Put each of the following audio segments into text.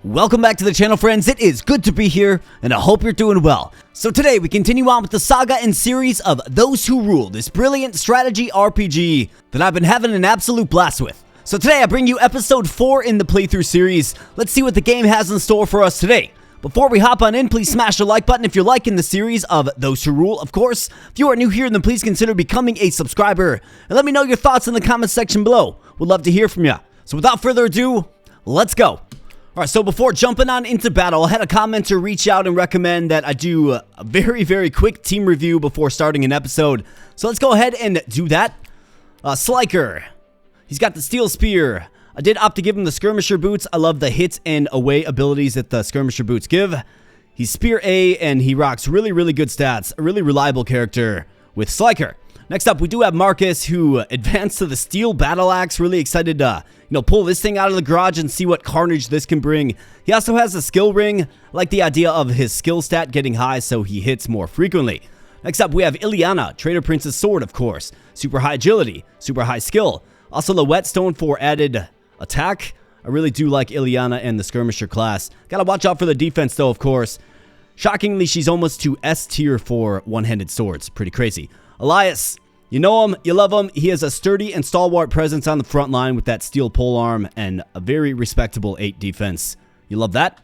Welcome back to the channel, friends. It is good to be here, and I hope you're doing well. So today, we continue on with the saga and series of Those Who Rule, this brilliant strategy RPG that I've been having an absolute blast with. So today, I bring you episode 4 in the playthrough series. Let's see what the game has in store for us today. Before we hop on in, please smash the like button if you're liking the series of Those Who Rule, of course. If you are new here, then please consider becoming a subscriber, and let me know your thoughts in the comment section below. We'd love to hear from you. So without further ado, let's go. Alright, so before jumping on into battle, I had a commenter reach out and recommend that I do a very quick team review before starting an episode. So let's go ahead and do that. Sliker. He's got the steel spear. I did opt to give him the skirmisher boots. I love the hit and away abilities that the skirmisher boots give. He's spear A and he rocks really good stats. A really reliable character with Sliker. Next up, we do have Marcus, who advanced to the steel battle axe. Really excited to, pull this thing out of the garage and see what carnage this can bring. He also has a skill ring. I like the idea of his skill stat getting high so he hits more frequently. Next up, we have Ileana, Trader Prince's sword, of course. Super high agility, super high skill. Also the whetstone for added attack. I really do like Ileana and the skirmisher class. Gotta watch out for the defense though, of course. Shockingly, she's almost to S tier for one-handed swords. Pretty crazy. Elias. You know him, you love him. He has a sturdy and stalwart presence on the front line with that steel polearm and a very respectable 8 defense. You love that?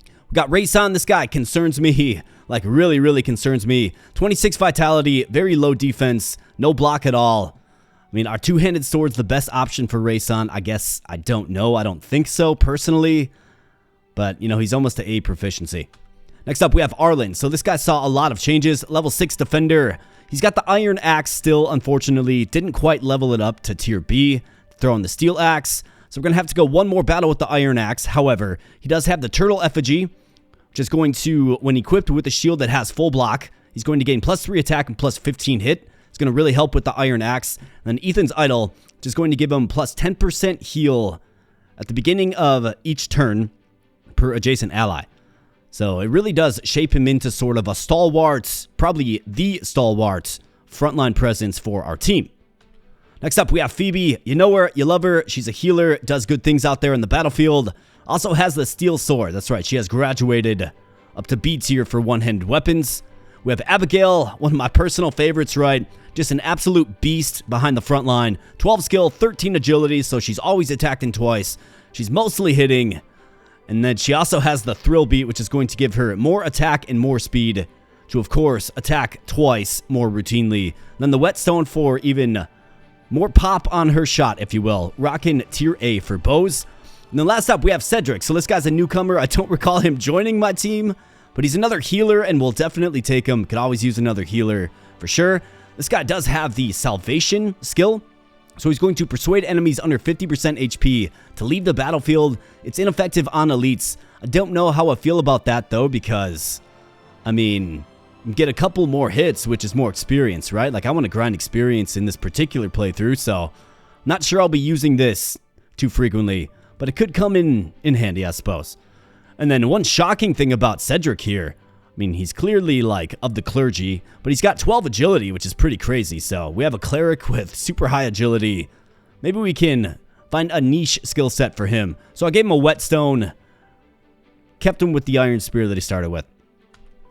We got Rayson. This guy concerns me. Like, really concerns me. 26 vitality, very low defense, no block at all. I mean, are two-handed swords the best option for Rayson? I guess I don't know. I don't think so, personally. But, he's almost to A proficiency. Next up, we have Arlen. So this guy saw a lot of changes. Level 6 defender. He's got the iron axe still, unfortunately. Didn't quite level it up to tier B. Throw in the steel axe. So we're going to have to go one more battle with the iron axe. However, he does have the turtle effigy, which is going to, when equipped with a shield that has full block, he's going to gain +3 attack and +15 hit. It's going to really help with the iron axe. And then Ethan's idol, which is going to give him +10% heal at the beginning of each turn per adjacent ally. So it really does shape him into sort of a stalwart, probably the stalwart frontline presence for our team. Next up, we have Phoebe. You know her, you love her. She's a healer, does good things out there in the battlefield. Also has the steel sword. That's right, she has graduated up to B tier for one-handed weapons. We have Abigail, one of my personal favorites, right? Just an absolute beast behind the front line. 12 skill, 13 agility, so she's always attacking twice. She's mostly hitting. And then she also has the thrill beat, which is going to give her more attack and more speed to, of course, attack twice more routinely. Then the whetstone for even more pop on her shot, if you will. Rocking tier A for bows. And then last up, we have Cedric. So this guy's a newcomer. I don't recall him joining my team, but he's another healer, and we'll definitely take him. Could always use another healer for sure. This guy does have the salvation skill. So he's going to persuade enemies under 50% HP to leave the battlefield. It's ineffective on elites. I don't know how I feel about that, though, because, get a couple more hits, which is more experience, right? Like, I want to grind experience in this particular playthrough, so not sure I'll be using this too frequently, but it could come in handy, I suppose. And then one shocking thing about Cedric here, he's clearly, of the clergy, but he's got 12 agility, which is pretty crazy. So we have a cleric with super high agility. Maybe we can find a niche skill set for him. So I gave him a whetstone, kept him with the iron spear that he started with.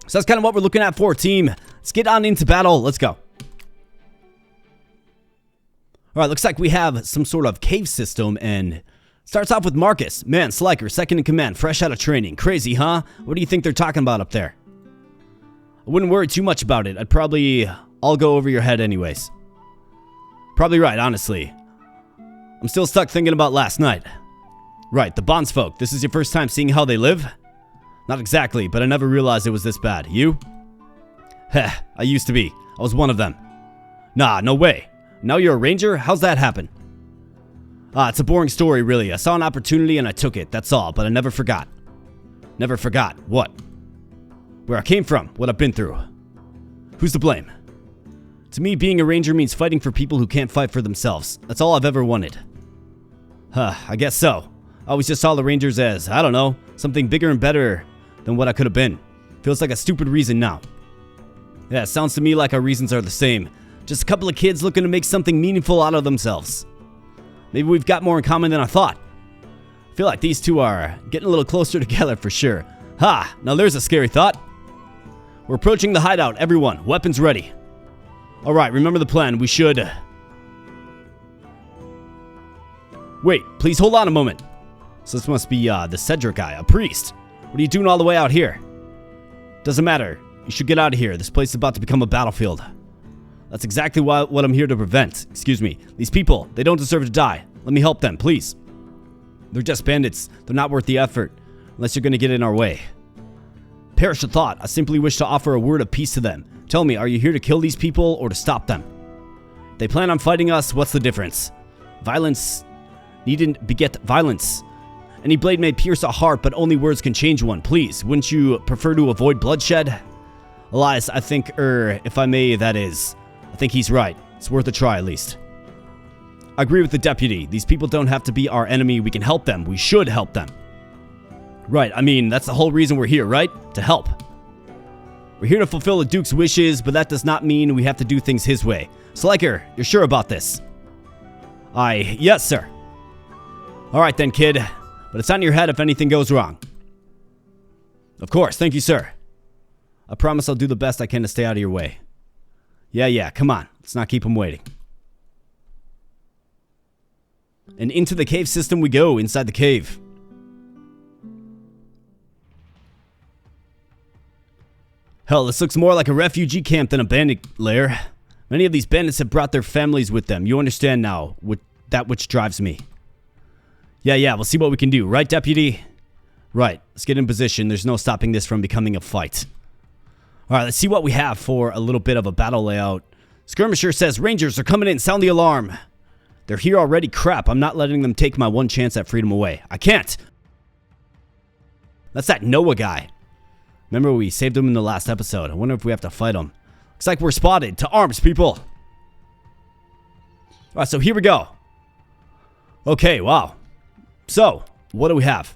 So that's kind of what we're looking at for a team. Let's get on into battle. Let's go. All right, looks like we have some sort of cave system, and starts off with Marcus. Man, Sliker, second in command, fresh out of training. Crazy, huh? What do you think they're talking about up there? I wouldn't worry too much about it. I'll go over your head anyways. Probably right, honestly. I'm still stuck thinking about last night. Right, the Bondsfolk. This is your first time seeing how they live? Not exactly, but I never realized it was this bad. You? Heh, I used to be. I was one of them. Nah, no way. Now you're a ranger? How's that happen? It's a boring story, really. I saw an opportunity and I took it, that's all, but I never forgot. Never forgot. What? Where I came from, what I've been through. Who's to blame? To me, being a ranger means fighting for people who can't fight for themselves. That's all I've ever wanted. I guess so. I always just saw the rangers as, I don't know, something bigger and better than what I could have been. Feels like a stupid reason now. Yeah, it sounds to me like our reasons are the same. Just a couple of kids looking to make something meaningful out of themselves. Maybe we've got more in common than I thought. Feel like these two are getting a little closer together for sure. Ha! Now there's a scary thought. We're approaching the hideout. Everyone, weapons ready. Alright, remember the plan. We should... Wait, please hold on a moment. So this must be the Cedric guy, a priest. What are you doing all the way out here? Doesn't matter. You should get out of here. This place is about to become a battlefield. That's exactly what I'm here to prevent. Excuse me. These people, they don't deserve to die. Let me help them, please. They're just bandits. They're not worth the effort, unless you're going to get in our way. Perish the thought. I simply wish to offer a word of peace to them. Tell me, are you here to kill these people or to stop them? If they plan on fighting us, what's the difference? Violence needn't beget violence. Any blade may pierce a heart, but only words can change one. Please, wouldn't you prefer to avoid bloodshed? Elias, I think, if I may, that is. I think he's right. It's worth a try, at least. I agree with the deputy. These people don't have to be our enemy. We can help them. We should help them. Right, I mean, that's the whole reason we're here, right? To help. We're here to fulfill the Duke's wishes, but that does not mean we have to do things his way. Sliker, you're sure about this? Yes, sir. Alright then, kid. But it's on your head if anything goes wrong. Of course, thank you, sir. I promise I'll do the best I can to stay out of your way. Yeah, come on. Let's not keep him waiting. And into the cave system we go, inside the cave. Hell, this looks more like a refugee camp than a bandit lair. Many of these bandits have brought their families with them. You understand now, that which drives me. Yeah, we'll see what we can do. Right, deputy? Right, let's get in position. There's no stopping this from becoming a fight. Alright, let's see what we have for a little bit of a battle layout. Skirmisher says, Rangers are coming in. Sound the alarm. They're here already. Crap, I'm not letting them take my one chance at freedom away. I can't. That's that Noah guy. Remember we saved him in the last episode. I wonder if we have to fight him. Looks like we're spotted. To arms, people. Alright, so here we go. Okay, wow. So, what do we have?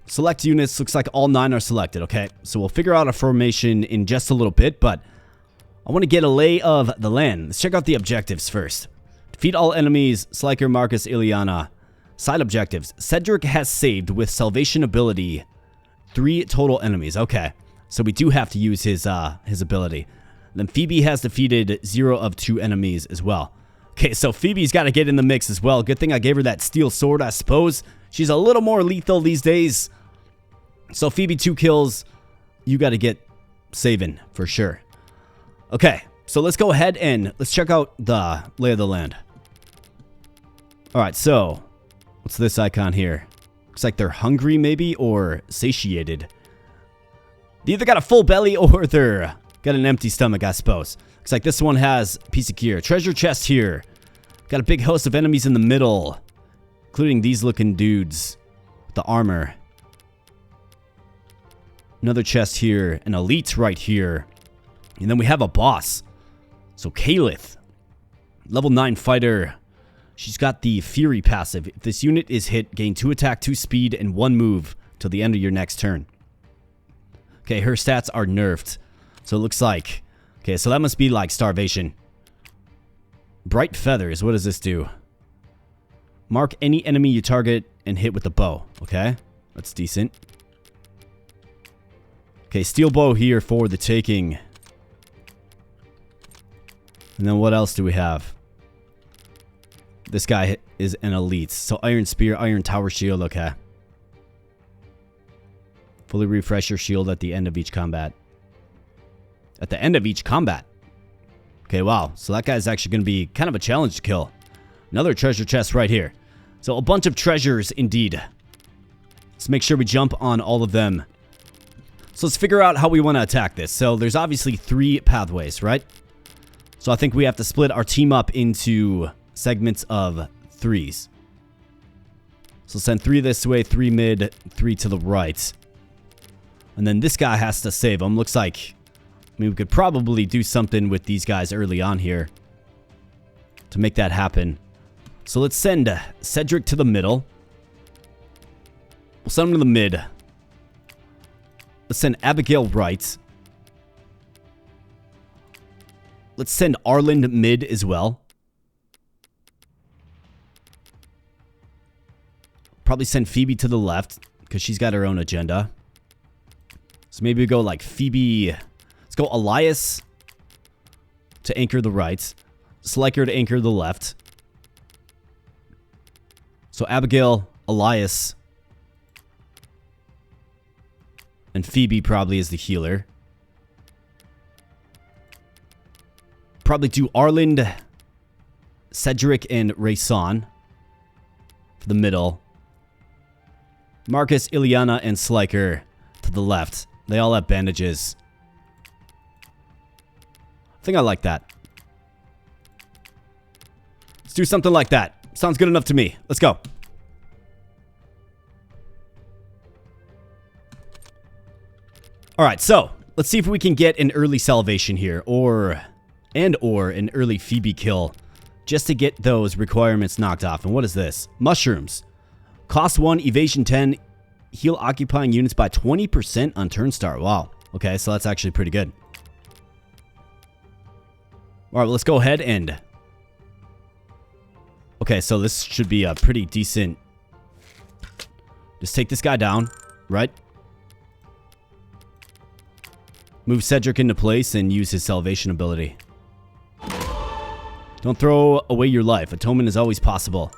Select units. Looks like all 9 are selected, okay? So we'll figure out a formation in just a little bit, but I want to get a lay of the land. Let's check out the objectives first. Defeat all enemies. Sliker, Marcus, Ileana. Side objectives. Cedric has saved with salvation ability 3 total enemies. Okay, so we do have to use his ability. Then Phoebe has defeated 0 of 2 enemies as well. Okay, so Phoebe's got to get in the mix as well. Good thing I gave her that steel sword, I suppose. She's a little more lethal these days. So Phoebe, 2 kills. You got to get saving for sure. Okay, so let's go ahead and let's check out the lay of the land. Alright, so what's this icon here? Looks like they're hungry maybe, or satiated. They either got a full belly or they're got an empty stomach, I suppose. Looks like this one has a piece of gear. Treasure chest here. Got a big host of enemies in the middle, including these looking dudes with the armor. Another chest here. An elite right here. And then we have a boss. So Kalith. Level 9 fighter. She's got the Fury passive. If this unit is hit, gain 2 attack, 2 speed, and 1 move till the end of your next turn. Okay, her stats are nerfed. So it looks like... Okay, so that must be like starvation. Bright feathers. What does this do? Mark any enemy you target and hit with the bow. Okay, that's decent. Okay, steel bow here for the taking. And then what else do we have? This guy is an elite. So iron spear, iron tower shield. Okay. Fully refresh your shield at the end of each combat. At the end of each combat. Okay, wow. So that guy's actually going to be kind of a challenge to kill. Another treasure chest right here. So a bunch of treasures indeed. Let's make sure we jump on all of them. So let's figure out how we want to attack this. So there's obviously 3 pathways, right? So I think we have to split our team up into segments of 3s. So send 3 this way, 3 mid, 3 to the right. And then this guy has to save them. Looks like... I mean, we could probably do something with these guys early on here to make that happen. So let's send Cedric to the middle. We'll send him to the mid. Let's send Abigail right. Let's send Arland mid as well. Probably send Phoebe to the left because she's got her own agenda. So maybe we go like Phoebe. Let's go Elias to anchor the right. Sliker to anchor the left. So Abigail, Elias, and Phoebe probably is the healer. Probably do Arland, Cedric, and Rayson for the middle. Marcus, Ileana, and Sliker to the left. They all have bandages. I think I like that. Let's do something like that. Sounds good enough to me. Let's go. Alright, so let's see if we can get an early salvation here, or an early Phoebe kill, just to get those requirements knocked off. And what is this? Mushrooms. Cost 1, evasion 10, heal occupying units by 20% on turn start. Wow. Okay, so that's actually pretty good. Alright, well, let's go ahead and... Okay, so this should be a pretty decent... Just take this guy down, right? Move Cedric into place and use his salvation ability. Don't throw away your life. Atonement is always possible.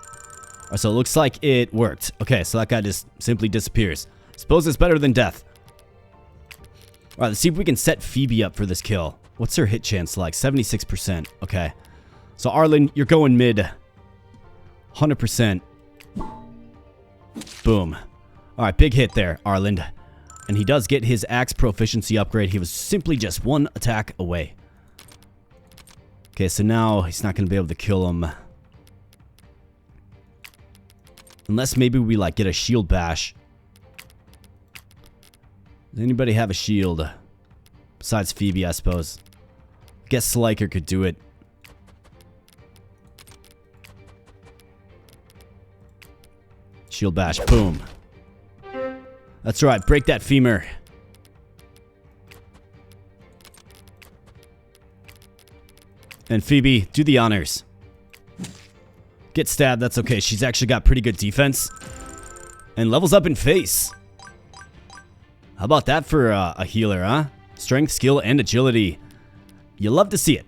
Alright, so it looks like it worked. Okay, so that guy just simply disappears. Suppose it's better than death. Alright, let's see if we can set Phoebe up for this kill. What's her hit chance like? 76%. Okay. So Arlen, you're going mid. 100%. Boom. Alright, big hit there, Arland. And he does get his axe proficiency upgrade. He was simply just one attack away. Okay, so now he's not going to be able to kill him. Unless maybe we, like, get a shield bash. Does anybody have a shield? Besides Phoebe, I suppose. I guess Sliker could do it. Shield bash. Boom. That's right. Break that femur. And Phoebe, do the honors. Get stabbed. That's okay. She's actually got pretty good defense. And levels up in face. How about that for a healer, huh? Strength, skill, and agility. You love to see it.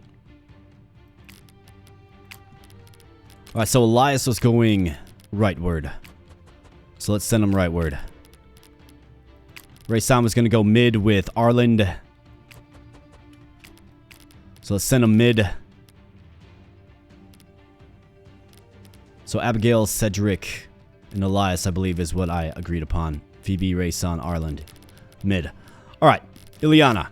Alright, so Elias was going rightward. So let's send him rightward. Rayson was going to go mid with Arland. So let's send him mid. So Abigail, Cedric, and Elias, I believe, is what I agreed upon. Phoebe, Rayson, Arland. Mid. Alright, Ileana.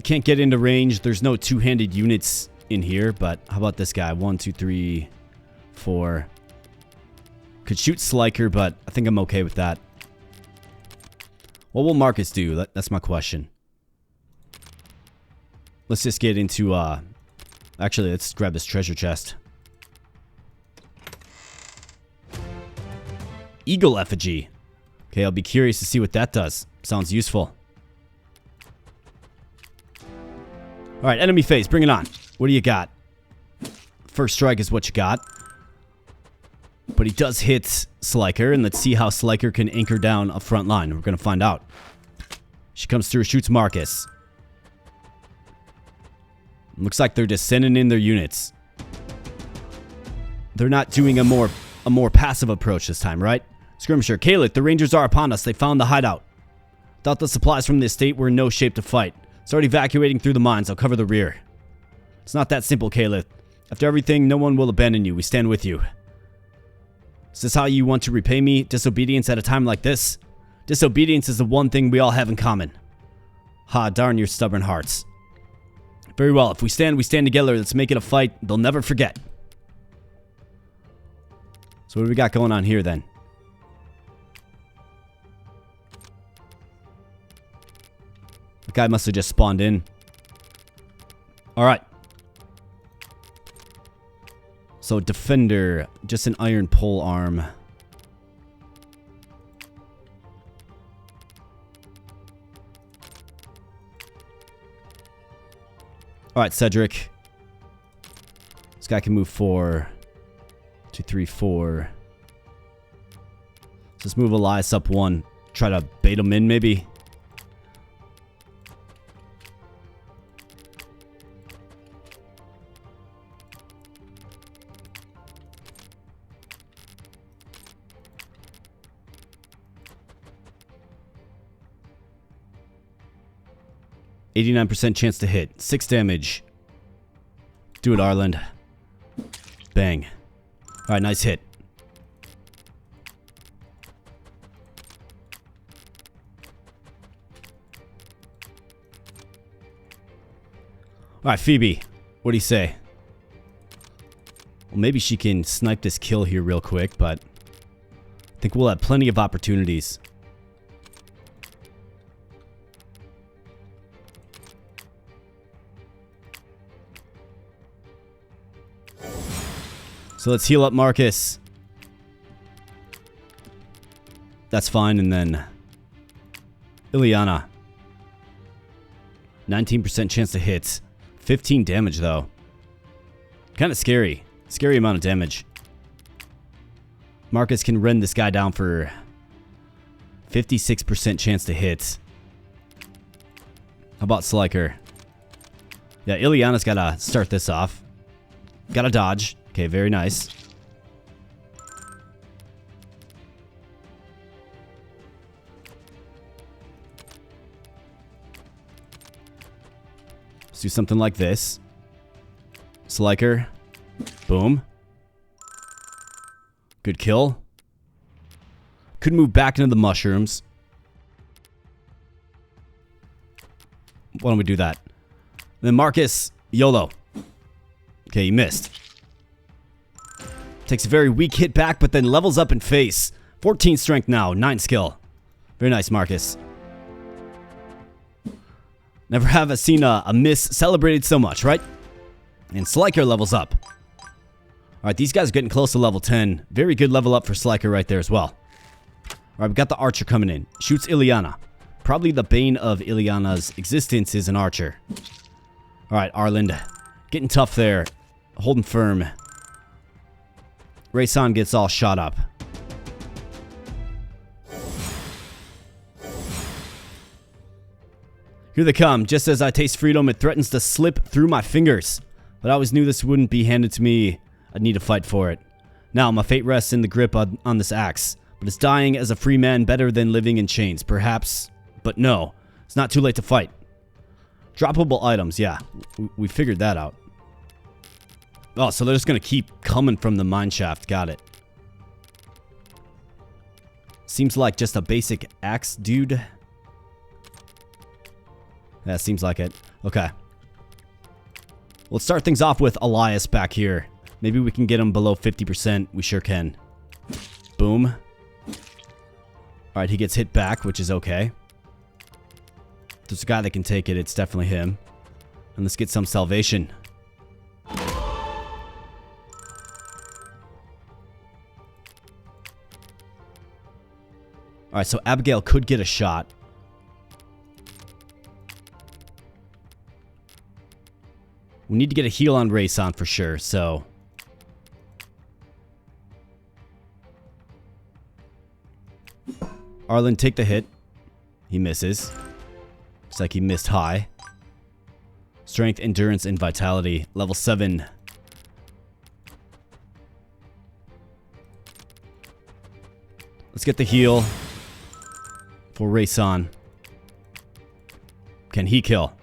Can't get into range. There's no two-handed units in here, but how about this guy? 1, 2, 3, 4. Could shoot Sliker, but I think I'm okay with that. What will Marcus do? That's my question. Let's just get into, actually, let's grab this treasure chest. Eagle effigy. Okay, I'll be curious to see what that does. Sounds useful. Alright, enemy phase. Bring it on. What do you got? First strike is what you got. But he does hit Sliker, and let's see how Sliker can anchor down a front line. We're going to find out. She comes through, shoots Marcus. Looks like they're just sending in their units. They're not doing a more passive approach this time, right? Skirmisher, Kalik, the Rangers are upon us. They found the hideout. Thought the supplies from the estate were in no shape to fight. Start evacuating through the mines. I'll cover the rear. It's not that simple, Kalik. After everything, no one will abandon you. We stand with you. Is this how you want to repay me? Disobedience at a time like this? Disobedience is the one thing we all have in common. Ha, darn your stubborn hearts. Very well, if we stand together. Let's make it a fight they'll never forget. So what do we got going on here then? The guy must have just spawned in. Alright. So defender, just an iron pole arm. Alright, Cedric. This guy can move 4, 2, 3, 4. let's move MALICE up 1. Try to bait him in, maybe. %, chance to hit. 6 damage. Do it, Arland. Bang. Alright, nice hit. Alright, Phoebe. What do you say? Well, maybe she can snipe this kill here real quick, but I think we'll have plenty of opportunities. So let's heal up Marcus. That's fine, and then Ileana. 19% chance to hit. 15 damage, though. Kind of scary. Scary amount of damage. Marcus can rend this guy down for 56% chance to hit. How about Sliker? Yeah, Ileana's got to start this off. Got to dodge. Okay, very nice. Let's do something like this. Sliker. Boom. Good kill. Could move back into the mushrooms. Why don't we do that? Then Marcus, YOLO. Okay, you missed. Takes a very weak hit back, but then levels up in face. 14 strength now, 9 skill. Very nice, Marcus. Never have I seen a miss celebrated so much, right? And Sliker levels up. Alright, these guys are getting close to level 10. Very good level up for Sliker right there as well. Alright, we got the archer coming in. Shoots Ileana. Probably the bane of Ileana's existence is an archer. Alright, Arland. Getting tough there. Holding firm. Rayson gets all shot up. Here they come. Just as I taste freedom, it threatens to slip through my fingers. But I always knew this wouldn't be handed to me. I'd need to fight for it. Now, my fate rests in the grip on this axe. But it's dying as a free man better than living in chains. Perhaps. But no. It's not too late to fight. Droppable items. Yeah. We figured that out. Oh, so they're just going to keep coming from the mine shaft. Got it. Seems like just a basic axe, dude. That seems like it. Okay. Let's start things off with Elias back here. Maybe we can get him below 50%. We sure can. Boom. Alright, he gets hit back, which is okay. If there's a guy that can take it, it's definitely him. And let's get some salvation. Alright, so Abigail could get a shot. We need to get a heal on Rayson for sure, so... Arland, take the hit. He misses. Looks like he missed high. Strength, endurance, and vitality. Level 7. Let's get the heal for Rayson. Can he kill?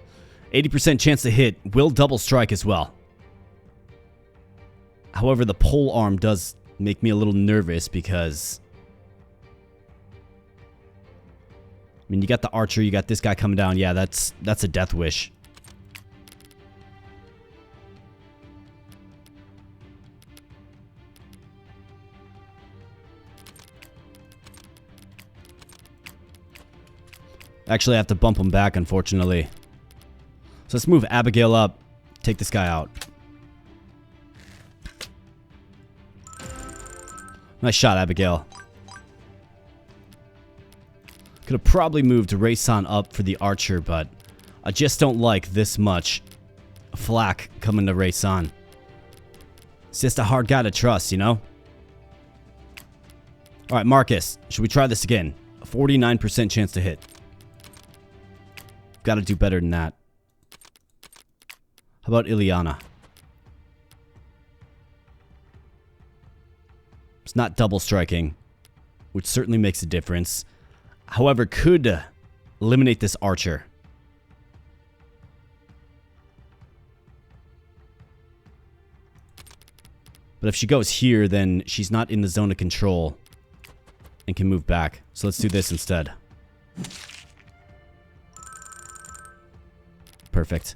80% chance to hit. Will double strike as well. However, the pole arm does make me a little nervous because... I mean, you got the archer, you got this guy coming down. Yeah, that's a death wish. Actually, I have to bump him back, unfortunately. So let's move Abigail up. Take this guy out. Nice shot, Abigail. Could have probably moved Rayson up for the archer, but I just don't like this much flak coming to Rayson. It's just a hard guy to trust, you know? Alright, Marcus. Should we try this again? A 49% chance to hit. Gotta do better than that. How about Ileana? It's not double striking, which certainly makes a difference. However, could eliminate this archer. But if she goes here, then she's not in the zone of control and can move back. So let's do this instead. Perfect.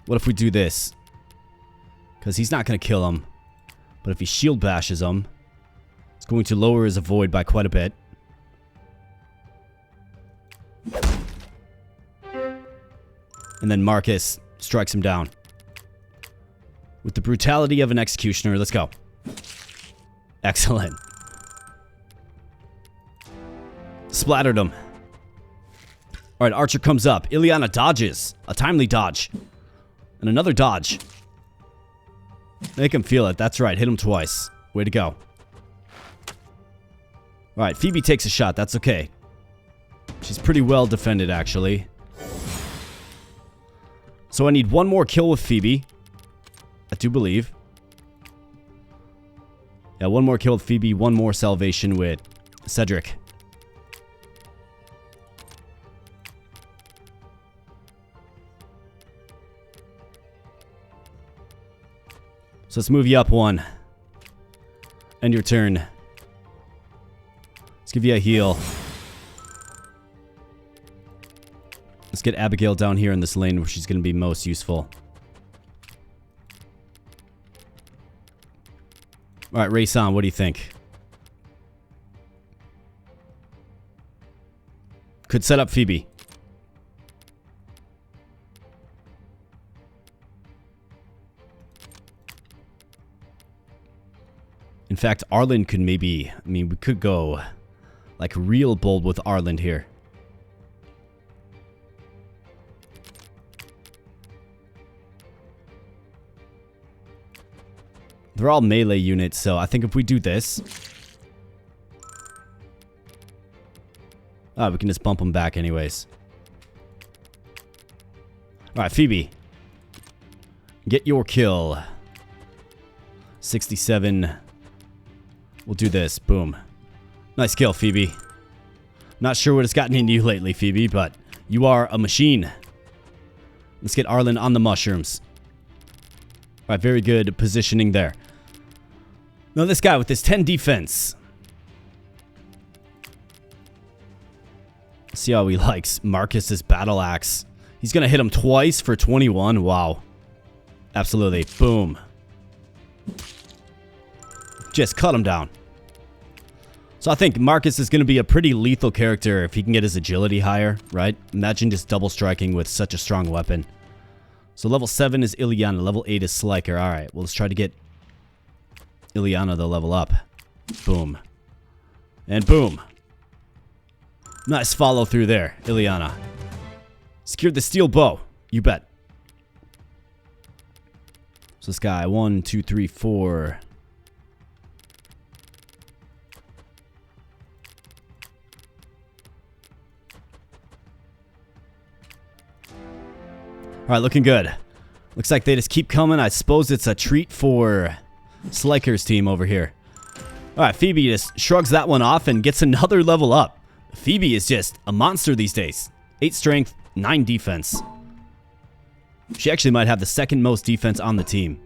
What if we do this? Because he's not going to kill him. But if he shield bashes him, it's going to lower his avoid by quite a bit. And then Marcus strikes him down. With the brutality of an executioner, let's go. Excellent. Splattered him. Alright, Archer comes up. Ileana dodges. A timely dodge. And another dodge. Make him feel it. That's right. Hit him twice. Way to go. Alright, Phoebe takes a shot. That's okay. She's pretty well defended, actually. So I need one more kill with Phoebe. I do believe. Yeah, one more kill with Phoebe. One more salvation with Cedric. So let's move you up one. End your turn. Let's give you a heal. Let's get Abigail down here in this lane where she's going to be most useful. Alright, race on. What do you think? Could set up Phoebe. In fact, Arlen could maybe... I mean, we could go like real bold with Arlen here. They're all melee units, so I think if we do this... we can just bump them back anyways. Alright, Phoebe. Get your kill. 67. We'll do this. Boom. Nice kill, Phoebe. Not sure what has gotten into you lately, Phoebe, but you are a machine. Let's get Arlen on the mushrooms. Alright, very good positioning there. Now this guy with his 10 defense. Let's see how he likes Marcus's battle axe. He's going to hit him twice for 21. Wow. Absolutely. Boom. Just cut him down. So I think Marcus is going to be a pretty lethal character if he can get his agility higher, right? Imagine just double striking with such a strong weapon. So level 7 is Ileana, level 8 is Sliker. Alright, well let's try to get Ileana to level up. Boom. And boom. Nice follow through there, Ileana. Secured the steel bow. You bet. So this guy, 1, 2, 3, 4... Alright, looking good. Looks like they just keep coming. I suppose it's a treat for Sliker's team over here. Alright, Phoebe just shrugs that one off and gets another level up. Phoebe is just a monster these days. 8 strength, 9 defense. She actually might have the second most defense on the team.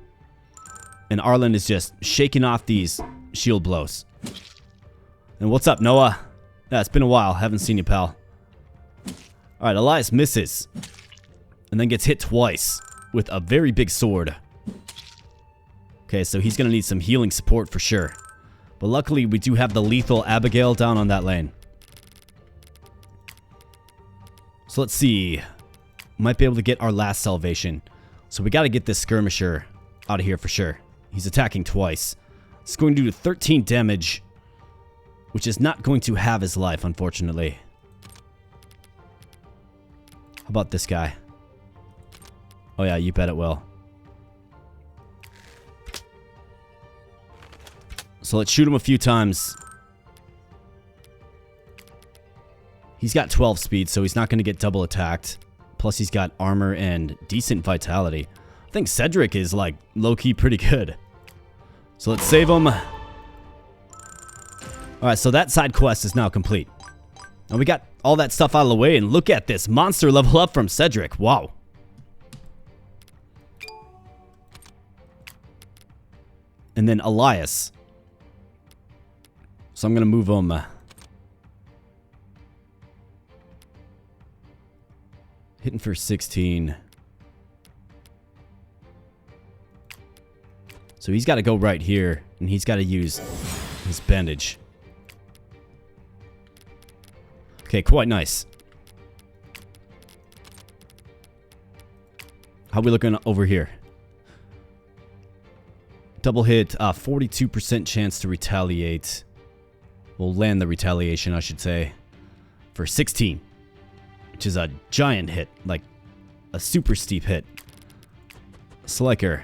And Arlen is just shaking off these shield blows. And what's up, Noah? Yeah, it's been a while. Haven't seen you, pal. Alright, Elias misses. And then gets hit twice with a very big sword. Okay, so he's going to need some healing support for sure. But luckily, we do have the lethal Abigail down on that lane. So let's see. Might be able to get our last salvation. So we got to get this skirmisher out of here for sure. He's attacking twice. It's going to do 13 damage, which is not going to have his life, unfortunately. How about this guy? Oh yeah, you bet it will. So let's shoot him a few times. He's got 12 speed, so he's not going to get double attacked. Plus he's got armor and decent vitality. I think Cedric is like low-key pretty good. So let's save him. Alright, so that side quest is now complete. And we got all that stuff out of the way, and look at this monster level up from Cedric. Wow. And then Elias. So I'm going to move him. Hitting for 16. So he's got to go right here, and he's got to use his bandage. Okay, quite nice. How we looking over here? Double hit, 42% chance to retaliate. We'll land the retaliation, I should say, for 16. Which is a giant hit, like a super steep hit. Sliker.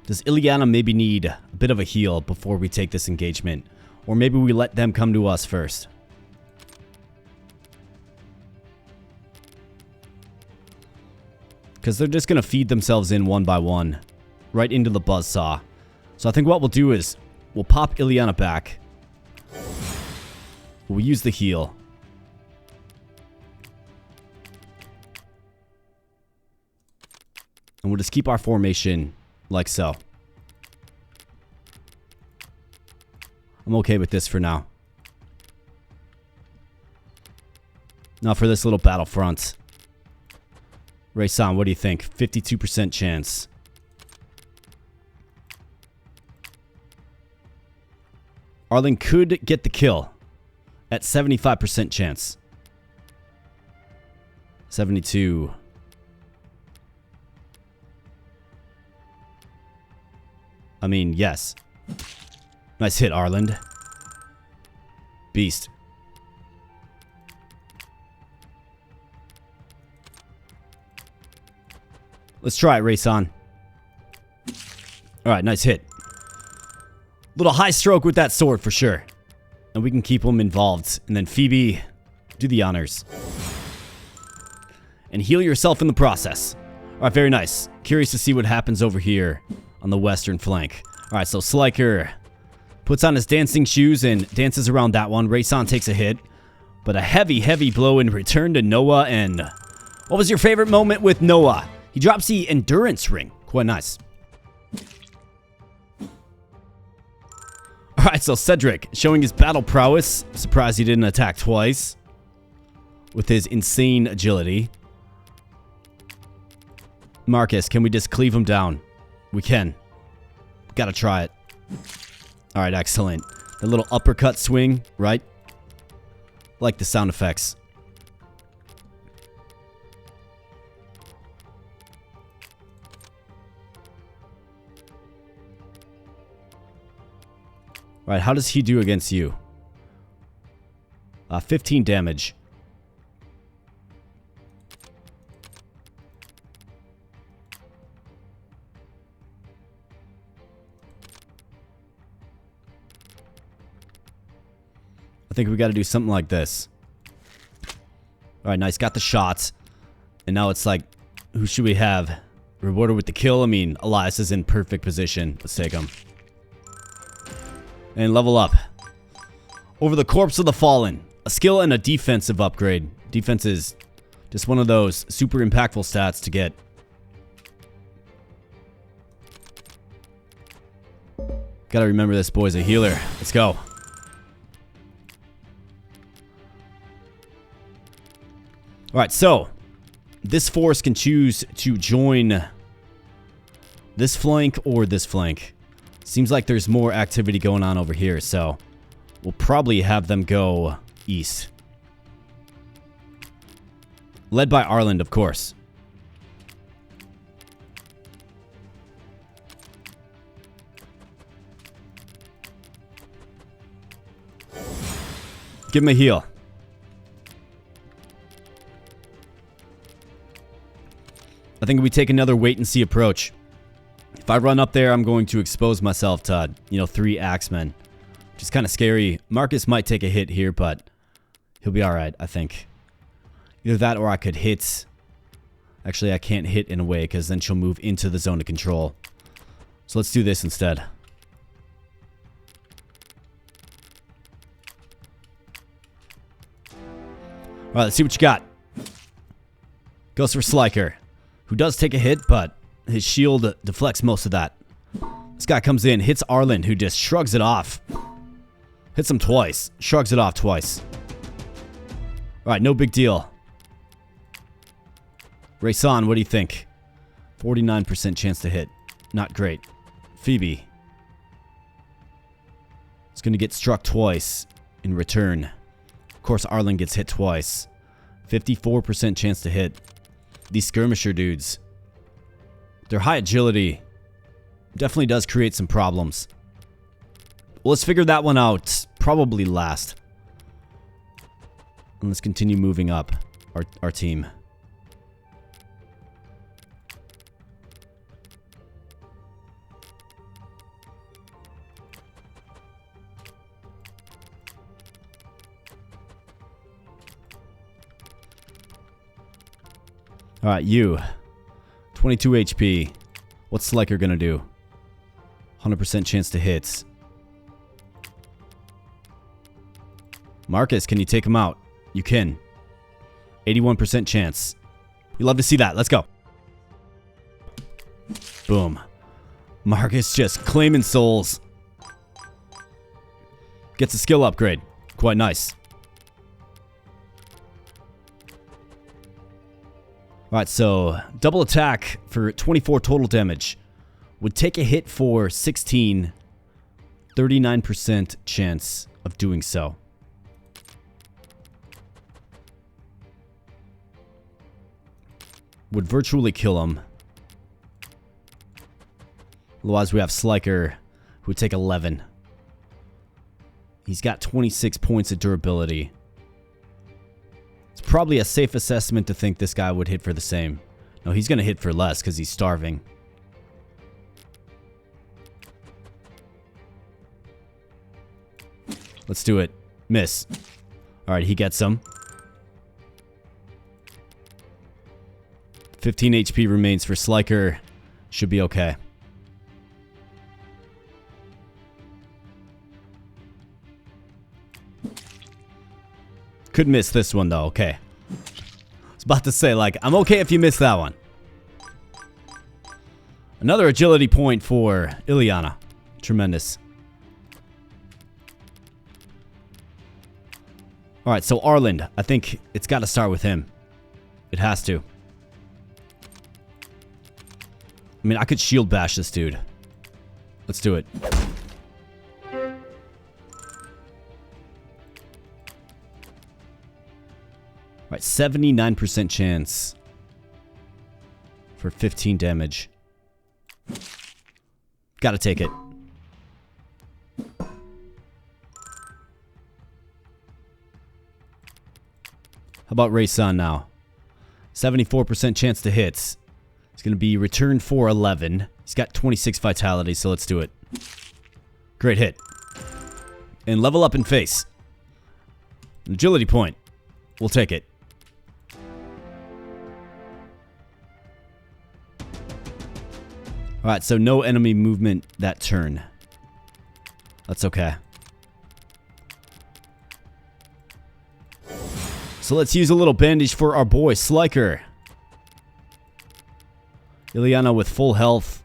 Does Ileana maybe need a bit of a heal before we take this engagement? Or maybe we let them come to us first? Because they're just going to feed themselves in one by one. Right into the buzzsaw. So I think what we'll do is we'll pop Ileana back. We'll use the heal. And we'll just keep our formation like so. I'm okay with this for now. Now for this little battlefront. Ray-san, what do you think? 52% chance. Arlen could get the kill at 75% chance. 72. I mean, yes. Nice hit, Arland. Beast. Let's try it, Ray-san. Alright, nice hit. Little high stroke with that sword for sure. And we can keep him involved. And then Phoebe, do the honors. And heal yourself in the process. Alright, very nice. Curious to see what happens over here on the western flank. Alright, so Sliker puts on his dancing shoes and dances around that one. Ray-san takes a hit. But a heavy, heavy blow in return to Noah. And what was your favorite moment with Noah? He drops the endurance ring. Quite nice. Alright, so Cedric showing his battle prowess. Surprised he didn't attack twice. With his insane agility. Marcus, can we just cleave him down? We can. Gotta try it. Alright, excellent. The little uppercut swing, right? Like the sound effects. Right, how does he do against you? 15 damage. I think we got to do something like this. Alright, nice. Got the shots. And now it's like, who should we have? Rewarder with the kill? I mean, Elias is in perfect position. Let's take him. And level up. Over the corpse of the fallen. A skill and a defensive upgrade. Defense is just one of those super impactful stats to get. Gotta remember this boy's a healer. Let's go. Alright, so this force can choose to join this flank or this flank. Seems like there's more activity going on over here, so we'll probably have them go east. Led by Arland, of course. Give him a heal. I think we take another wait-and-see approach. If I run up there, I'm going to expose myself to, 3 axemen. Which is kind of scary. Marcus might take a hit here, but he'll be alright, I think. Either that or I could hit... Actually, I can't hit in a way, because then she'll move into the zone of control. So let's do this instead. Alright, let's see what you got. Goes for Sliker, who does take a hit, but his shield deflects most of that. This guy comes in, hits Arlen, who just shrugs it off. Hits him twice. Shrugs it off twice. Alright, no big deal. Rayson, what do you think? 49% chance to hit. Not great. Phoebe. It's going to get struck twice in return. Of course, Arlen gets hit twice. 54% chance to hit. These skirmisher dudes. Their high agility definitely does create some problems. Well, let's figure that one out probably last. And let's continue moving up our team. Alright, you. 22 HP. What's Sliker gonna do? 100% chance to hit. Marcus, can you take him out? You can. 81% chance. You love to see that. Let's go. Boom. Marcus just claiming souls. Gets a skill upgrade. Quite nice. Alright, so double attack for 24 total damage. Would take a hit for 16. 39% chance of doing so. Would virtually kill him. Otherwise, we have Sliker, who would take 11. He's got 26 points of durability. It's probably a safe assessment to think this guy would hit for the same. No, he's going to hit for less because he's starving. Let's do it. Miss. Alright, he gets some. 15 HP remains for Sliker. Should be okay. Could miss this one though, okay. I was about to say, like, I'm okay if you miss that one. Another agility point for Ileana. Tremendous. Alright, so Arlen, I think it's got to start with him. It has to. I mean, I could shield bash this dude. Let's do it. Alright, 79% chance for 15 damage. Gotta take it. How about Rayson now? 74% chance to hit. It's going to be return for 11. He's got 26 vitality, so let's do it. Great hit. And level up in face. An agility point. We'll take it. Alright, so no enemy movement that turn. That's okay. So let's use a little bandage for our boy, Sliker. Ileana with full health.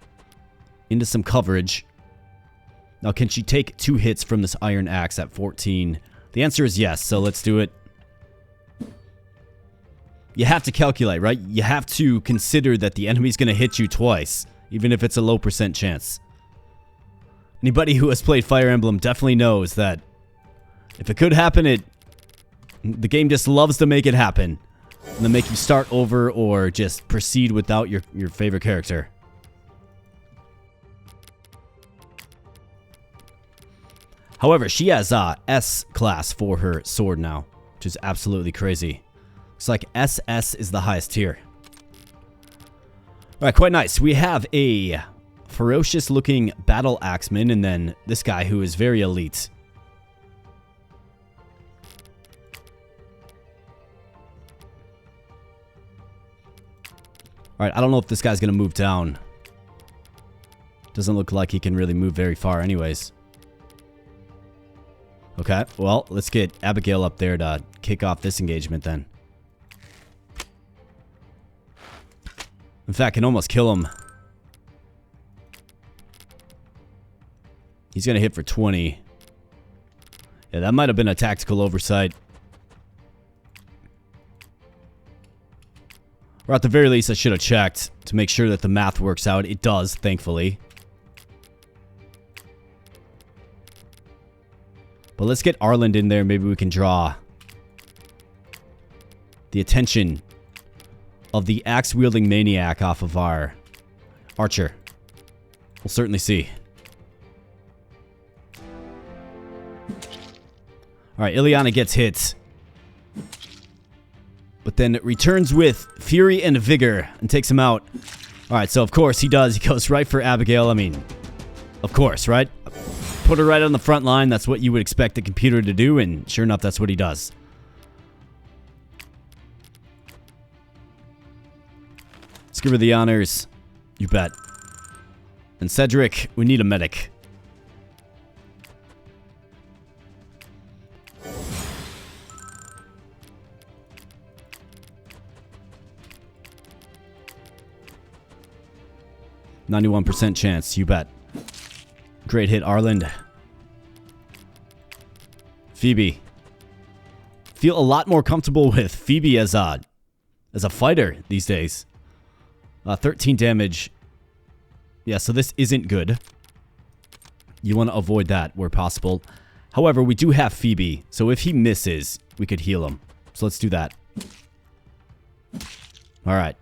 Into some coverage. Now, can she take 2 hits from this iron axe at 14? The answer is yes, so let's do it. You have to calculate, right? You have to consider that the enemy's going to hit you twice, even if it's a low percent chance. Anybody who has played Fire Emblem definitely knows that if it could happen, the game just loves to make it happen. And then make you start over or just proceed without your favorite character. However, she has S class for her sword now, which is absolutely crazy. Looks like SS is the highest tier. Alright, quite nice. We have a ferocious looking battle axeman, and then this guy who is very elite. Alright, I don't know if this guy's going to move down. Doesn't look like he can really move very far anyways. Okay, well, let's get Abigail up there to kick off this engagement then. In fact, can almost kill him. He's going to hit for 20. Yeah, that might have been a tactical oversight. Or at the very least, I should have checked to make sure that the math works out. It does, thankfully. But let's get Arland in there. Maybe we can draw the attention of the axe-wielding maniac off of our archer. We'll certainly see. Alright, Ileana gets hit. But then it returns with fury and vigor and takes him out. Alright, so of course he does. He goes right for Abigail. I mean, of course, right? Put her right on the front line. That's what you would expect the computer to do, and sure enough, that's what he does. Let's give her the honors. You bet. And Cedric, we need a medic. %91 chance, you bet. Great hit, Arland. Phoebe. Feel a lot more comfortable with Phoebe as a fighter these days. 13 damage. Yeah, so this isn't good. You want to avoid that where possible. However, we do have Phoebe, so if he misses, we could heal him. So let's do that. Alright.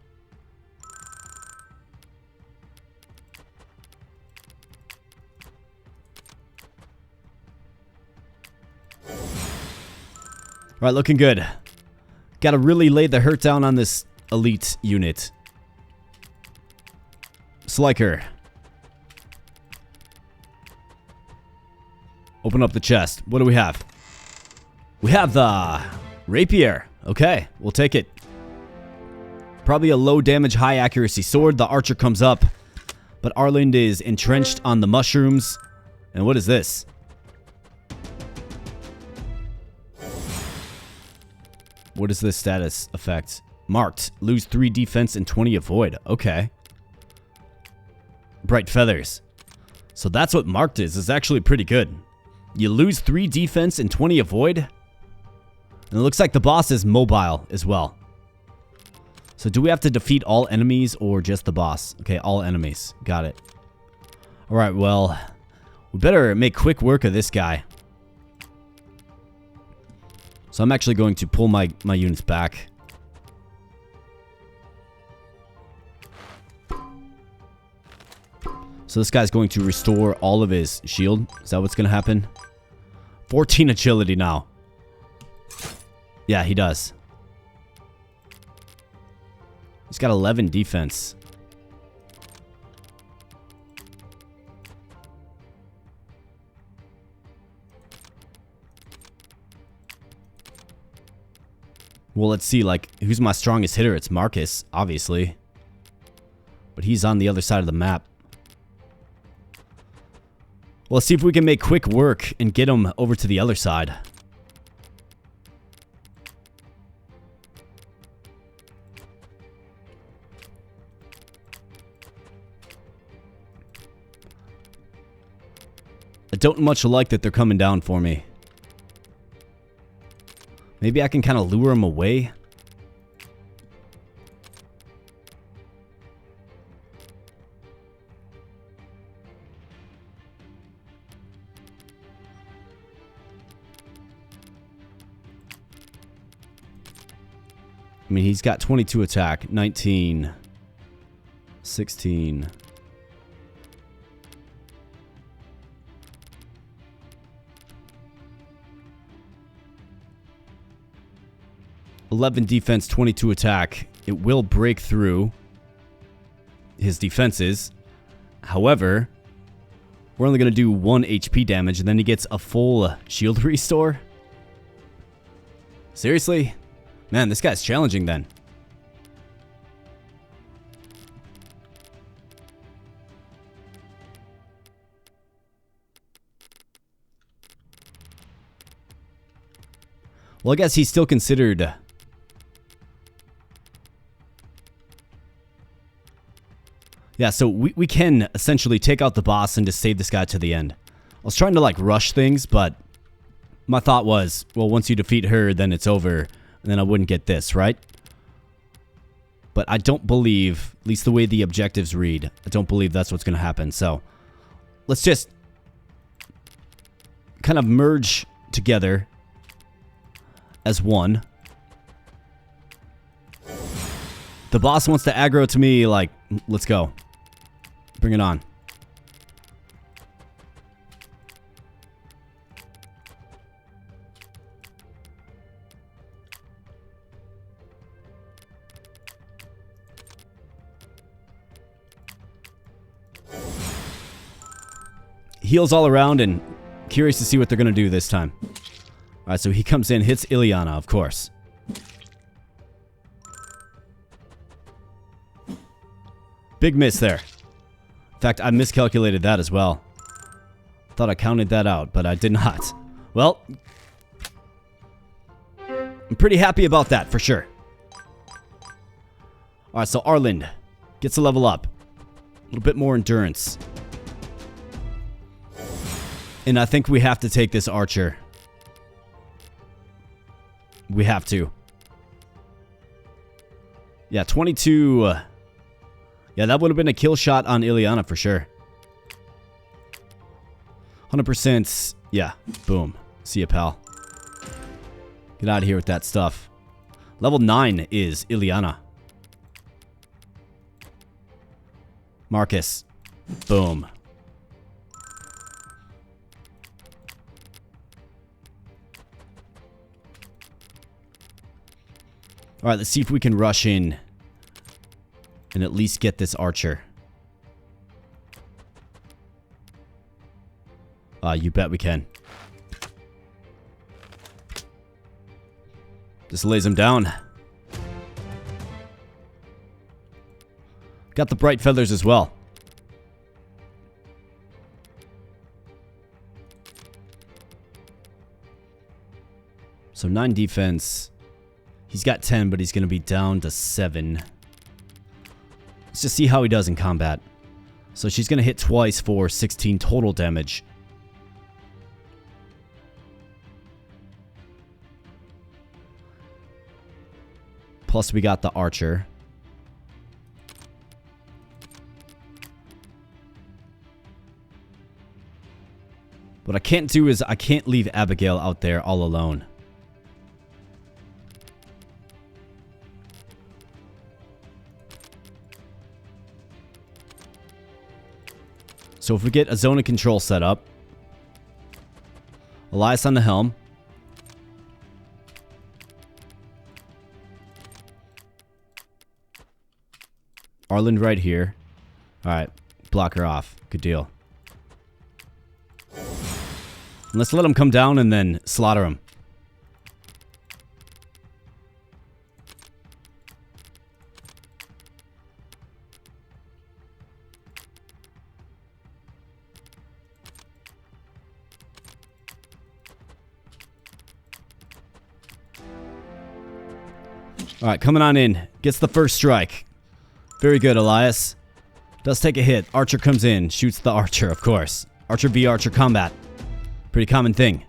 Alright, looking good. Gotta really lay the hurt down on this elite unit. Sliker. Open up the chest. What do we have? We have the rapier. Okay, we'll take it. Probably a low damage, high accuracy sword. The archer comes up, but Arland is entrenched on the mushrooms. And what is this? What is this status effect? Marked. Lose 3 defense and 20 avoid. Okay. Bright feathers. So that's what marked is. It's actually pretty good. You lose 3 defense and 20 avoid. And it looks like the boss is mobile as well. So do we have to defeat all enemies or just the boss? Okay, all enemies. Got it. Alright, well, we better make quick work of this guy. So I'm actually going to pull my units back. So this guy's going to restore all of his shield. Is that what's going to happen? 14 agility now. Yeah, he does. He's got 11 defense. Well, let's see, like, who's my strongest hitter? It's Marcus, obviously. But he's on the other side of the map. Well, let's see if we can make quick work and get him over to the other side. I don't much like that they're coming down for me. Maybe I can kind of lure him away. I mean, he's got 22 attack, 19, 16. 11 defense, 22 attack. It will break through his defenses. However, we're only going to do 1 HP damage, and then he gets a full shield restore. Seriously? Man, this guy's challenging then. Well, I guess he's still considered... Yeah, so we can essentially take out the boss and just save this guy to the end. I was trying to, like, rush things, but my thought was, well, once you defeat her, then it's over, and then I wouldn't get this, right? But I don't believe, at least the way the objectives read, I don't believe that's what's going to happen. So let's just kind of merge together as one. The boss wants to aggro to me, like, let's go. Bring it on. Heals all around, and curious to see what they're going to do this time. Alright, so he comes in, hits Ileana, of course. Big miss there. In fact, I miscalculated that as well. Thought I counted that out, but I did not. Well, I'm pretty happy about that, for sure. Alright, so Arland gets a level up. A little bit more endurance. And I think we have to take this archer. We have to. Yeah, 22... yeah, that would have been a kill shot on Ileana for sure. 100%. Yeah, boom. See ya, pal. Get out of here with that stuff. Level 9 is Ileana. Marcus. Boom. Alright, let's see if we can rush in and at least get this archer. You bet we can. Just lays him down. Got the bright feathers as well. So 9 defense. He's got 10, but he's going to be down to 7. Let's just see how he does in combat. So she's going to hit twice for 16 total damage. Plus we got the archer. What I can't do is I can't leave Abigail out there all alone. So if we get a zone of control set up, Elias on the helm. Arland right here. Alright, block her off. Good deal. Let's let him come down and then slaughter him. Alright, coming on in. Gets the first strike. Very good, Elias. Does take a hit. Archer comes in. Shoots the archer, of course. Archer v archer combat. Pretty common thing.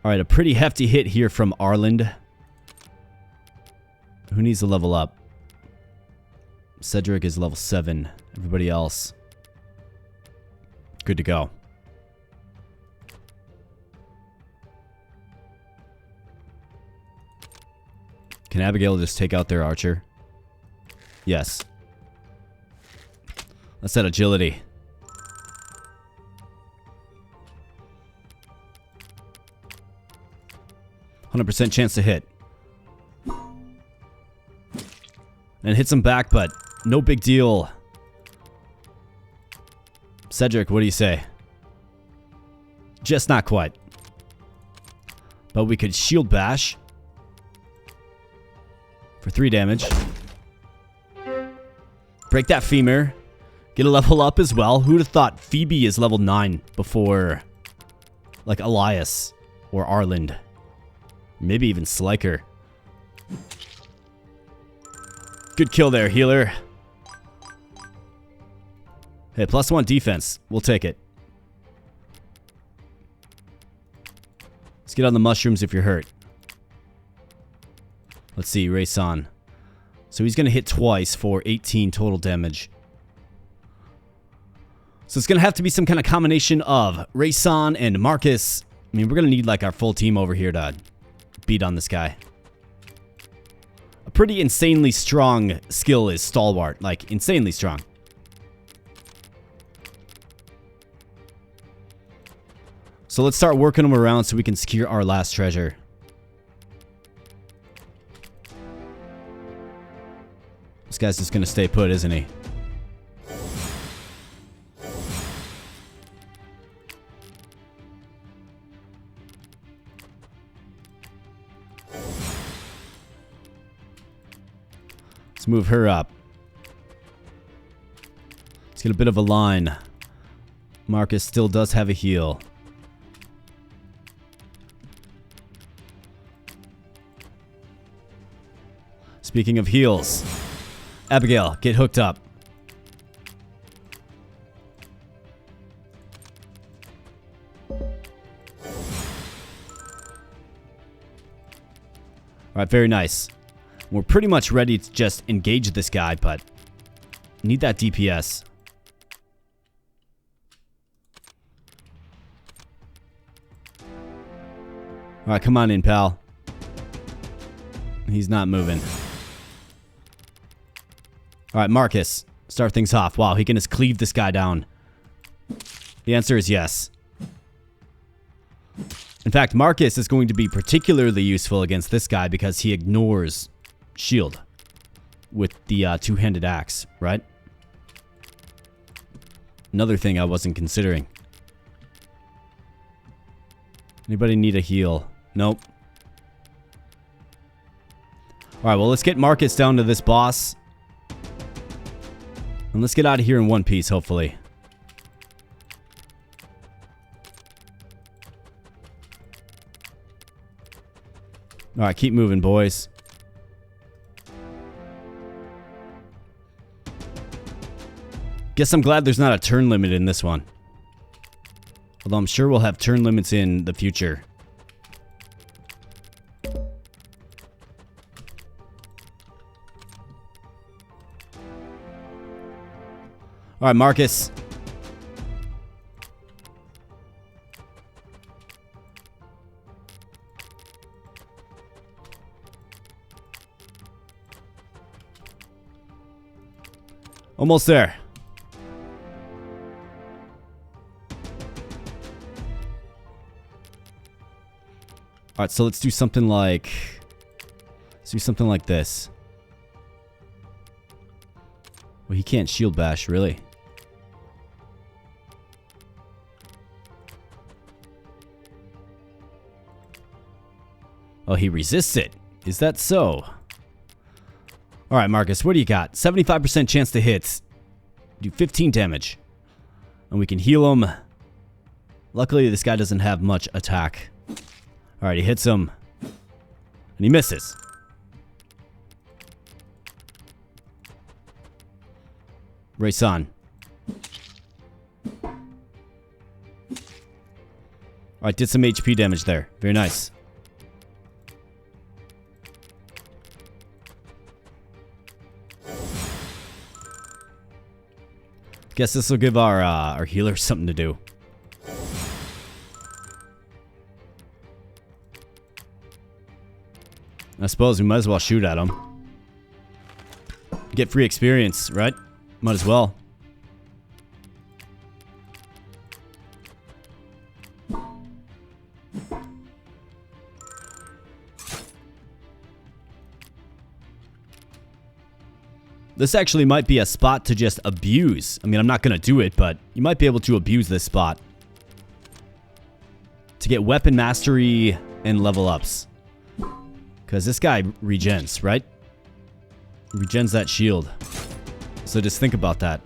Alright, a pretty hefty hit here from Arland. Who needs to level up? Cedric is level 7. Everybody else, good to go. Can Abigail just take out their archer? Yes. That's that agility. 100% chance to hit. And hits him back, but no big deal. Cedric, what do you say? Just not quite. But we could shield bash for 3 damage. Break that femur. Get a level up as well. Who would have thought Phoebe is level 9 before, like, Elias or Arland? Maybe even Sliker. Good kill there, healer. Hey, +1 defense. We'll take it. Let's get on the mushrooms if you're hurt. Let's see, Rayson. So he's going to hit twice for 18 total damage. So it's going to have to be some kind of combination of Rayson and Marcus. I mean, we're going to need like our full team over here to beat on this guy. A pretty insanely strong skill is Stalwart. Like, insanely strong. So let's start working them around so we can secure our last treasure. This guy's just gonna stay put, isn't he? Let's move her up. Let's get a bit of a line. Marcus still does have a heal. Speaking of heals, Abigail, get hooked up. Alright, very nice. We're pretty much ready to just engage this guy, but need that DPS. Alright, come on in, pal. He's not moving. Alright, Marcus. Start things off. Wow, he can just cleave this guy down. The answer is yes. In fact, Marcus is going to be particularly useful against this guy because he ignores shield with the two-handed axe, right? Another thing I wasn't considering. Anybody need a heal? Nope. Alright, well, let's get Marcus down to this boss. And let's get out of here in one piece, hopefully. Alright, keep moving, boys. Guess I'm glad there's not a turn limit in this one. Although I'm sure we'll have turn limits in the future. Alright, Marcus. Almost there. Alright, so let's do something like... Let's do something like this. Well, he can't shield bash, really. Oh, he resists it. Is that so? Alright, Marcus, what do you got? 75% chance to hit. Do 15 damage. And we can heal him. Luckily, this guy doesn't have much attack. Alright, he hits him. And he misses. Rayson. Alright, did some HP damage there. Very nice. Guess this will give our healer something to do. I suppose we might as well shoot at him. Get free experience, right? Might as well. This actually might be a spot to just abuse. I mean, I'm not going to do it, but you might be able to abuse this spot to get weapon mastery and level ups. Because this guy regens, right? Regens that shield. So just think about that.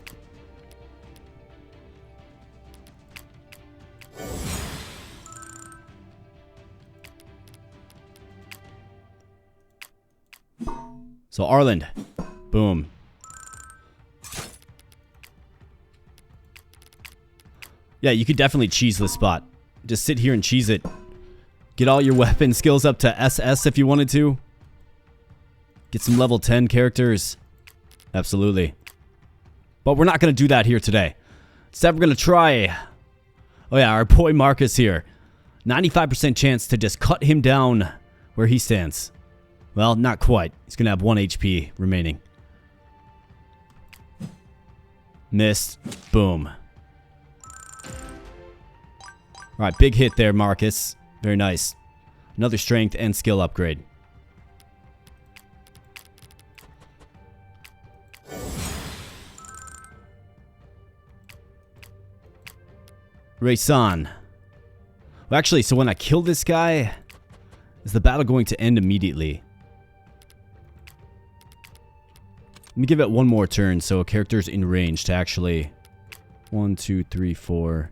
So Arland. Boom. Yeah, you could definitely cheese this spot. Just sit here and cheese it. Get all your weapon skills up to SS if you wanted to. Get some level 10 characters. Absolutely. But we're not going to do that here today. Instead, we're going to try... Oh yeah, our boy Marcus here. 95% chance to just cut him down where he stands. Well, not quite. He's going to have 1 HP remaining. Missed. Boom. Alright, big hit there, Marcus. Very nice. Another strength and skill upgrade. Raysan. Well, actually, so when I kill this guy, is the battle going to end immediately? Let me give it one more turn so a character's in range to actually... 1, 2, 3, 4...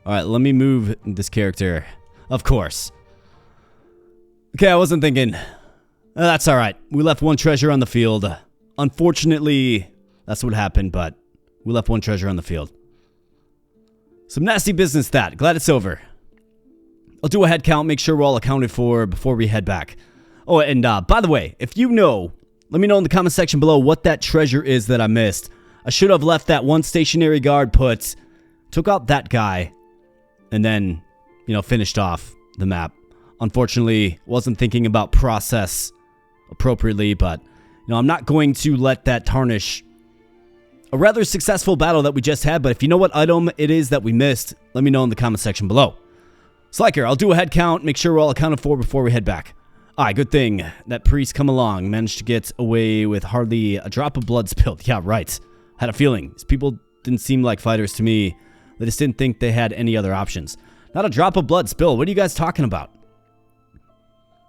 Alright, let me move this character. Of course. Okay, I wasn't thinking. That's alright. We left 1 treasure on the field. Unfortunately, that's what happened, but we left 1 treasure on the field. Some nasty business that. Glad it's over. I'll do a head count, make sure we're all accounted for before we head back. Oh, and by the way, if you know, let me know in the comment section below what that treasure is that I missed. I should have left that 1 stationary guard put, took out that guy, and then, you know, finished off the map. Unfortunately, wasn't thinking about process appropriately, but, you know, I'm not going to let that tarnish a rather successful battle that we just had. But if you know what item it is that we missed, let me know in the comment section below. Sliker, I'll do a head count, make sure we're all accounted for before we head back. Alright, good thing that priest come along, managed to get away with hardly a drop of blood spilled. Yeah, right. Had a feeling. These people didn't seem like fighters to me. They just didn't think they had any other options. Not a drop of blood spilled. What are you guys talking about?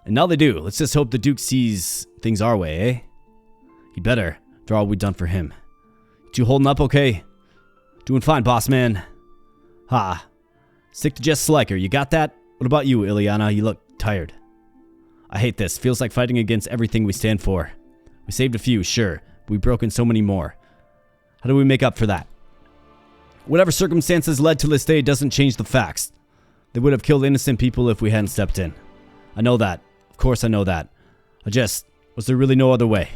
And now they do. Let's just hope the Duke sees things our way, eh? He better, after all we've done for him. You holding up okay? Doing fine, boss man. Ha. Stick to just Sliker. You got that? What about you, Ileana? You look tired. I hate this. Feels like fighting against everything we stand for. We saved a few, sure. But we've broken so many more. How do we make up for that? Whatever circumstances led to this day doesn't change the facts. They would have killed innocent people if we hadn't stepped in. I know that. Of course I know that. Was there really no other way?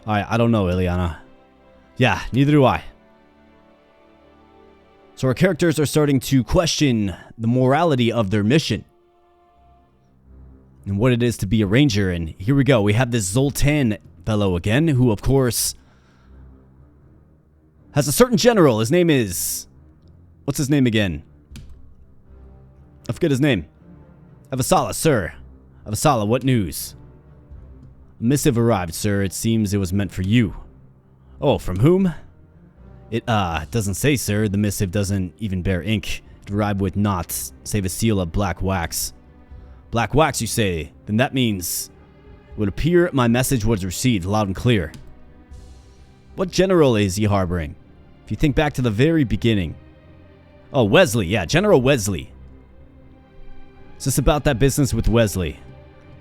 I don't know, Ileana. Yeah, neither do I. So our characters are starting to question the morality of their mission. And what it is to be a ranger. And here we go. We have this Zoltan fellow again, who of course has a certain general. His name is... What's his name again? I forget his name. Avasala, sir. Avasala, what news? A missive arrived, sir. It seems it was meant for you. Oh, from whom? It doesn't say, sir. The missive doesn't even bear ink. It arrived with naught, save a seal of black wax. Black wax, you say? Then that means... It would appear my message was received loud and clear. What general is he harboring? If you think back to the very beginning. Oh, Wesley. Yeah, General Wesley. Is this about that business with Wesley?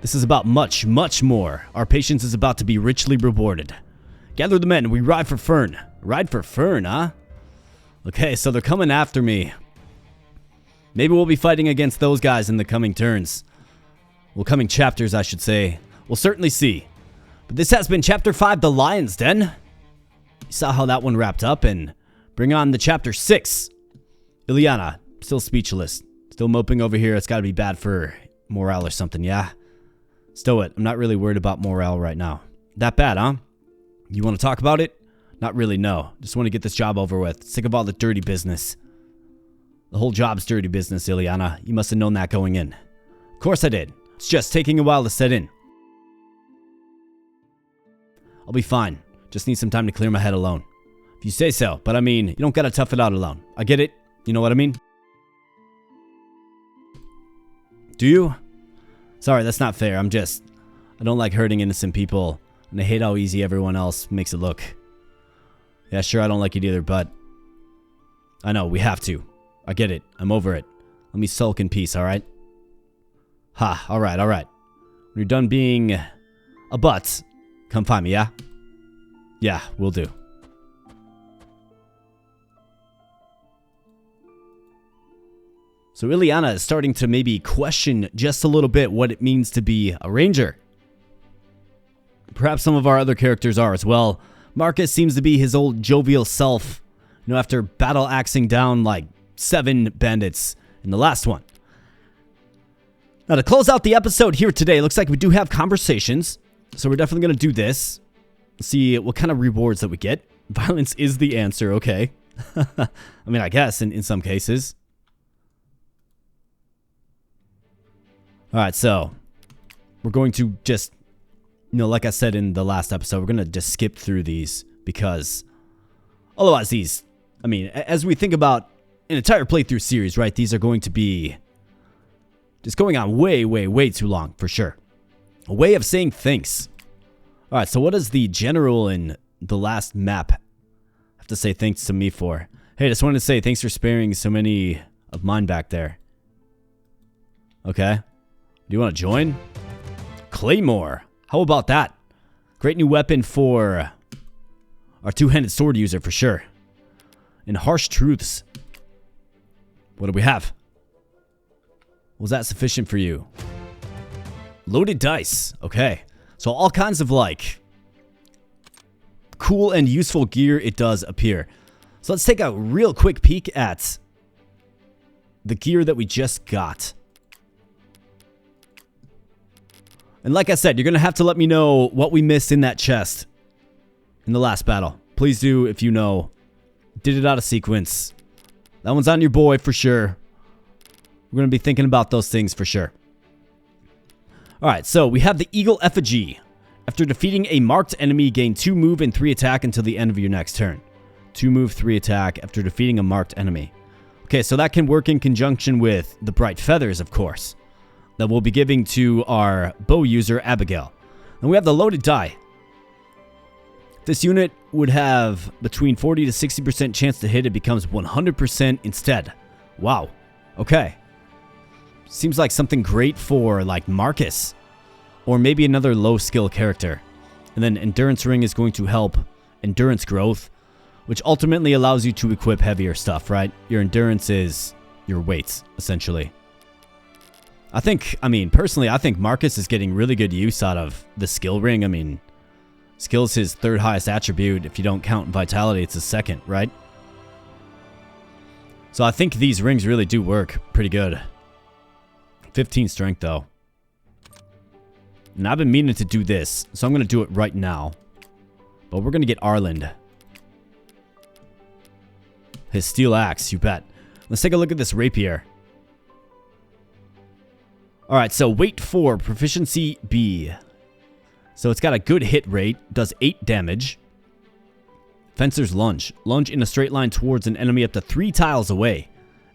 This is about much, much more. Our patience is about to be richly rewarded. Gather the men. We ride for Fern. Ride for Fern, huh? Okay, so they're coming after me. Maybe we'll be fighting against those guys in the coming turns. Well, coming chapters, I should say. We'll certainly see. But this has been Chapter 5, The Lion's Den. You saw how that one wrapped up, and bring on the Chapter 6. Ileana, still speechless. Still moping over here. It's got to be bad for morale or something, yeah? Stow it. I'm not really worried about morale right now. That bad, huh? You want to talk about it? Not really, no. Just want to get this job over with. Sick of all the dirty business. The whole job's dirty business, Ileana. You must have known that going in. Of course I did. It's just taking a while to set in. I'll be fine. Just need some time to clear my head alone. If you say so, but I mean, you don't gotta tough it out alone. I get it. You know what I mean? Do you? Sorry, that's not fair. I don't like hurting innocent people, and I hate how easy everyone else makes it look. Yeah, sure, I don't like it either, but I know, we have to. I get it. I'm over it. Let me sulk in peace, alright? Ha, alright. When you're done being a butt, come find me, yeah? Yeah, will do. So Ileana is starting to maybe question just a little bit what it means to be a ranger. Perhaps some of our other characters are as well. Marcus seems to be his old jovial self, after battle axing down like 7 bandits in the last one. Now to close out the episode here today, looks like we do have conversations. So we're definitely going to do this. See what kind of rewards that we get. Violence is the answer, okay. I mean, I guess in some cases. Alright, so we're going to just, like I said in the last episode, we're going to just skip through these because otherwise these, I mean, as we think about an entire playthrough series, right, these are going to be just going on way too long, for sure. A way of saying thanks. Alright, so what does the general in the last map have to say thanks to me for? Hey, just wanted to say thanks for sparing so many of mine back there. Okay. Do you want to join? Claymore. How about that? Great new weapon for our two-handed sword user for sure. And harsh truths. What do we have? Was that sufficient for you? Loaded dice. Okay. So all kinds of like cool and useful gear it does appear. So let's take a real quick peek at the gear that we just got. And like I said, you're going to have to let me know what we missed in that chest in the last battle. Please do if you know. Did it out of sequence. That one's on your boy for sure. We're going to be thinking about those things for sure. Alright, so we have the Eagle Effigy. After defeating a marked enemy, gain 2 move and 3 attack until the end of your next turn. 2 move, 3 attack after defeating a marked enemy. Okay, so that can work in conjunction with the Bright Feathers, of course, that we'll be giving to our bow user, Abigail. And we have the loaded die. This unit would have between 40 to 60% chance to hit. It becomes 100% instead. Wow. Okay. Seems like something great for like Marcus. Or maybe another low skill character. And then Endurance Ring is going to help endurance growth, which ultimately allows you to equip heavier stuff, right? Your endurance is your weights, essentially. Personally, I think Marcus is getting really good use out of the skill ring. I mean, skill's his 3rd highest attribute. If you don't count vitality, it's his 2nd, right? So I think these rings really do work pretty good. 15 strength, though. And I've been meaning to do this, so I'm going to do it right now. But we're going to get Arland. His steel axe, you bet. Let's take a look at this rapier. Alright, so weight 4, proficiency B. So it's got a good hit rate, does 8 damage. Fencer's lunge. Lunge in a straight line towards an enemy up to 3 tiles away.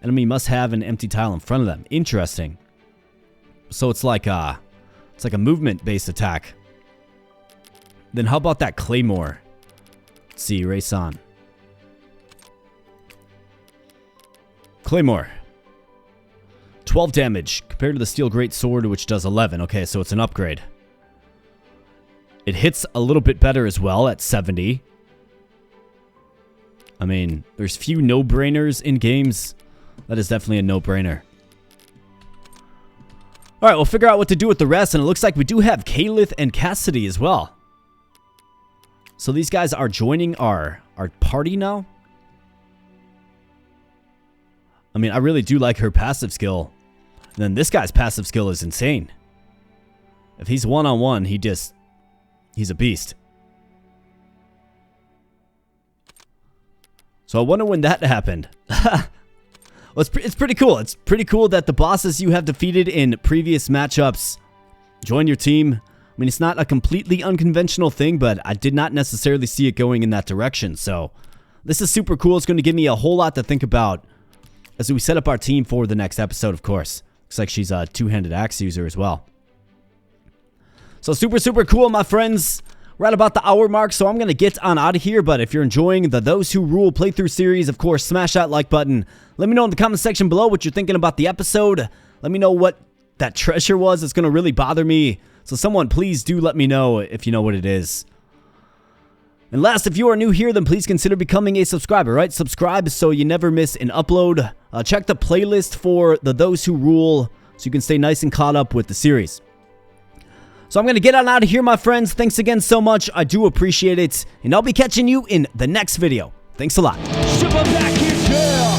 Enemy must have an empty tile in front of them. Interesting. So it's like a movement-based attack. Then how about that Claymore? Let's see, race on. Claymore. 12 damage compared to the Steel Great Sword, which does 11. Okay, so it's an upgrade. It hits a little bit better as well at 70. I mean, there's few no-brainers in games. That is definitely a no-brainer. Alright, we'll figure out what to do with the rest, and it looks like we do have Calith and Cassidy as well. So these guys are joining our party now. I mean, I really do like her passive skill. And then this guy's passive skill is insane. If he's one-on-one, he's a beast. So I wonder when that happened. Well, it's pretty cool. It's pretty cool that the bosses you have defeated in previous matchups join your team. I mean, it's not a completely unconventional thing, but I did not necessarily see it going in that direction. So this is super cool. It's going to give me a whole lot to think about as we set up our team for the next episode, of course. Looks like she's a two-handed axe user as well. So super cool, my friends. Right about the hour mark, so I'm going to get on out of here. But if you're enjoying the Those Who Rule playthrough series, of course, smash that like button. Let me know in the comment section below what you're thinking about the episode. Let me know what that treasure was. It's going to really bother me. So someone, please do let me know if you know what it is. And last, if you are new here, then please consider becoming a subscriber, right? Subscribe so you never miss an upload. Check the playlist for the Those Who Rule so you can stay nice and caught up with the series. So I'm going to get on out of here, my friends. Thanks again so much. I do appreciate it. And I'll be catching you in the next video. Thanks a lot. Ship her back here, girl.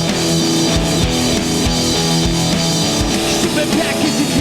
Ship her back into